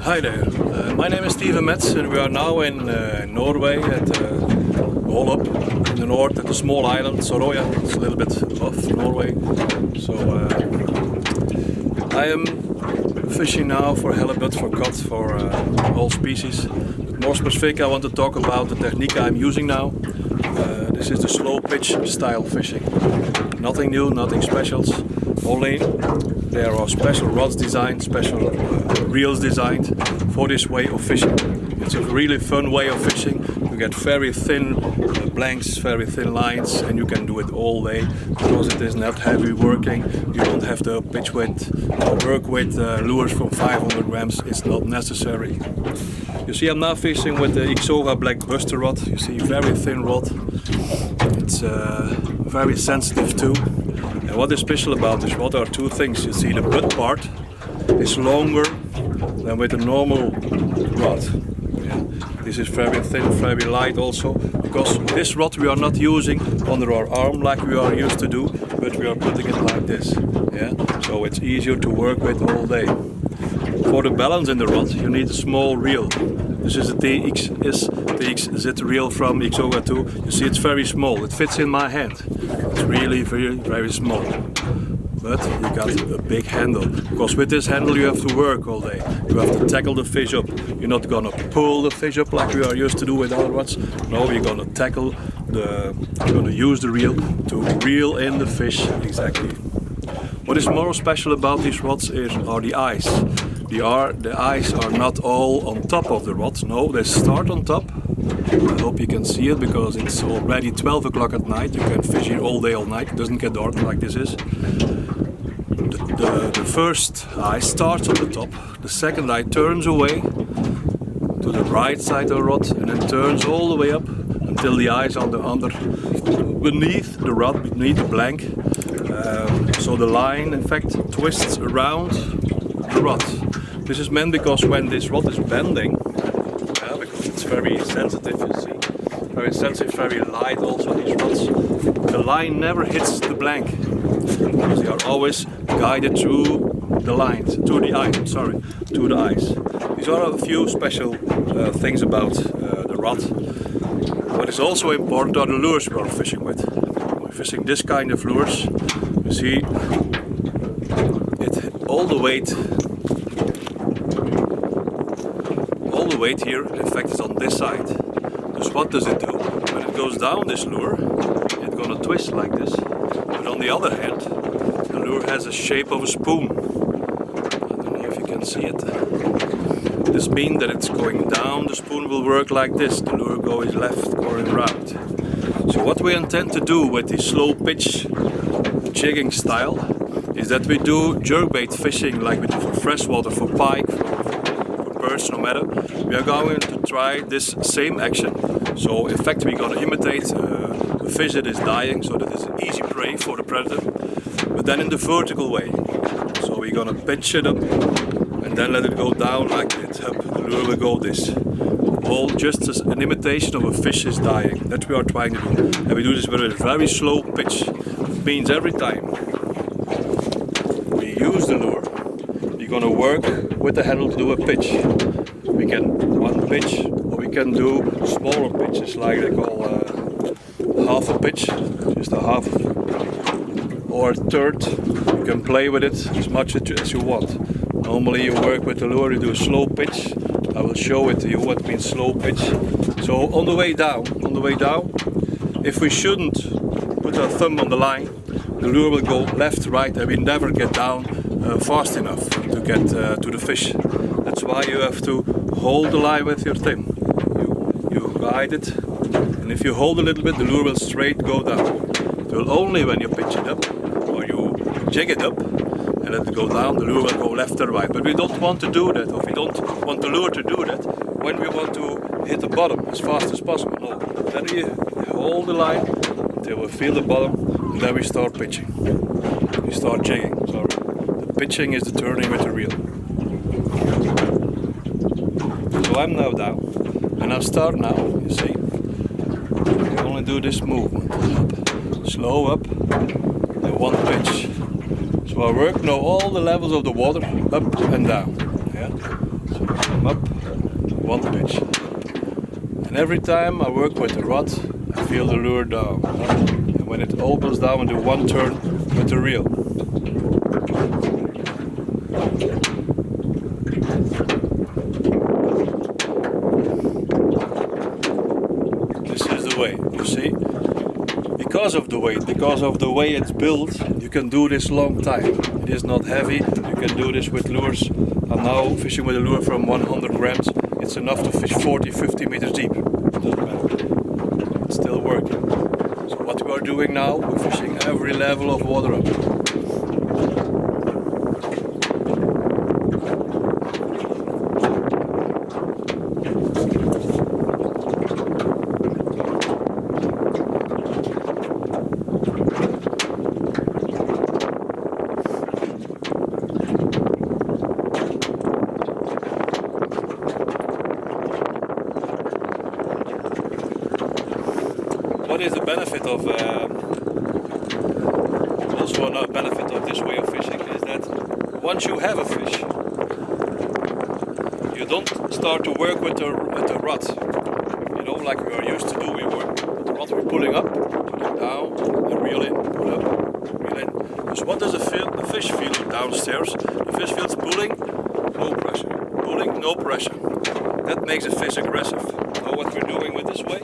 Hi there, my name is Steven Metz and we are now in Norway at Halibut in the north at the small island Xzoga. It's a little bit off Norway. So I am fishing now for halibut, for cod, for all species. But more specific, I want to talk about the technique I'm using now. This is the slow pitch style fishing. Nothing new, nothing specials. Only there are special rods designed, special reels designed for this way of fishing. It's a really fun way of fishing. You get very thin blanks, very thin lines, and you can do it all day because it is not heavy working. You don't have to pitch with or work with lures from 500 grams. It's not necessary. You see, I'm now fishing with the Xzoga Black Buster rod. You see, very thin rod. It's very sensitive too. And what is special about this rod are two things. You see, the butt part is longer than with a normal rod. Yeah. This is very thin, very light also, because this rod we are not using under our arm like we are used to do, but we are putting it like this. Yeah. So it's easier to work with all day. For the balance in the rod you need a small reel. This is a TXZ reel from Xzoga 2. You see, it's very small. It fits in my hand. It's really very small. But you got a big handle, because with this handle you have to work all day. You have to tackle the fish up. You're not gonna pull the fish up like we are used to do with other rods. No, you're gonna tackle you're gonna use the reel to reel in the fish exactly. What is more special about these rods are the eyes. The eyes are not all on top of the rod. No, they start on top. I hope you can see it because it's already 12 o'clock at night. You can fish here all day, all night. It doesn't get dark like this is. The first eye starts on the top. The second eye turns away to the right side of the rod and then turns all the way up until the eyes are beneath the rod, beneath the blank. So the line, in fact, twists around the rod. This is meant because when this rod is bending, because it's very sensitive, you see, very sensitive, very light also, these rods, the line never hits the blank, because they are always guided through the lines, to the eye, to the eyes. These are a few special things about the rod. What is also important are the lures we are fishing with. We're fishing this kind of lures. You see, all the weight here, in fact, is on this side. So what does it do? When it goes down this lure, it's gonna twist like this. But on the other hand, the lure has a shape of a spoon. I don't know if you can see it. This means that it's going down, the spoon will work like this. The lure goes left, going round. So what we intend to do with the slow pitch jigging style is that we do jerkbait fishing like we do for freshwater, for pike, for birds, no matter. We are going to try this same action. So in fact we're going to imitate a fish that is dying, so that it's an easy prey for the predator, but then in the vertical way. So we're going to pitch it up and then let it go down like it. Up. The lure will go this. All just as an imitation of a fish is dying. That we are trying to do. And we do this with a very slow pitch. It means every time we use the lure, we're going to work with the handle to do a pitch. We can one pitch, or we can do smaller pitches, like they call half a pitch, just a half or a third. You can play with it as much as you want. Normally you work with the lure, you do a slow pitch. I will show it to you what means slow pitch. So on the way down, if we shouldn't put our thumb on the line, the lure will go left, right, and we never get down fast enough to get to the fish. That's why you have to hold the line with your thumb. You guide it, and if you hold a little bit, the lure will straight go down. It will only when you pitch it up, or you jig it up, and let it go down, the lure will go left or right. But we don't want to do that, or we don't want the lure to do that when we want to hit the bottom as fast as possible. No, then we hold the line until we feel the bottom, and then we start pitching. We start jigging, sorry. The pitching is the turning with the reel. So I'm now down, and I start now, you see. You only do this movement, up, slow up, and one pitch. So I work now all the levels of the water, up and down. Yeah? So come up, one pitch. And every time I work with the rod, I feel the lure down. And when it opens down, I do one turn with the reel. This is the way, you see? Because of the weight, because of the way it's built, you can do this long time. It is not heavy, you can do this with lures. I'm now fishing with a lure from 100 grams. It's enough to fish 40-50 meters deep. Doesn't matter. It's still working. So what we are doing now, we're fishing every level of water up. What is the benefit of, also another benefit of this way of fishing is that once you have a fish, you don't start to work with the rod, you know, like we are used to do. We work with the rod, we're pulling up, pulling down, and reel in, pull up, reel in. Because what does the fish feel downstairs? The fish feels pulling, no pressure, pulling, no pressure. That makes the fish aggressive. Know what we're doing with this way?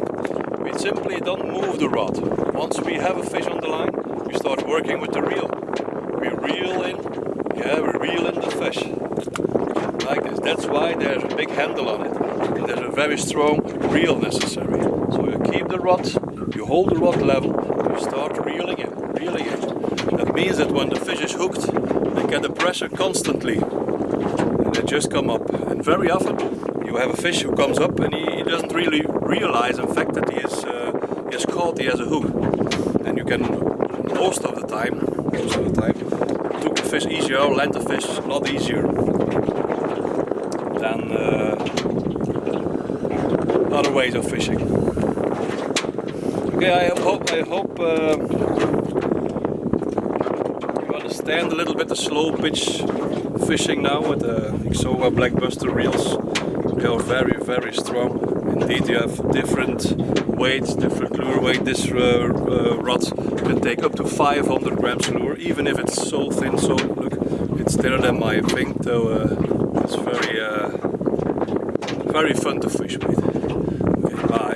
We simply don't move the rod. Once we have a fish on the line, we start working with the reel. We reel in, we reel in the fish. Like this. That's why there's a big handle on it. And there's a very strong reel necessary. So you keep the rod, you hold the rod level, you start reeling in, reeling in. That means that when the fish is hooked, they get the pressure constantly. And they just come up. And very often, you have a fish who comes up and he doesn't really realize, in fact, that he is caught, he has a hook. And you can, most of the time, took the fish easier, or land the fish a lot easier than other ways of fishing. Okay, I hope you understand a little bit the slow pitch fishing now with the Xzoga Black Buster reels. They are very, very strong. Indeed, you have different weights, different lure weight. This rod can take up to 500 grams lure, even if it's so thin. So look, it's thinner than my thing. So it's very, very fun to fish with. Okay, bye.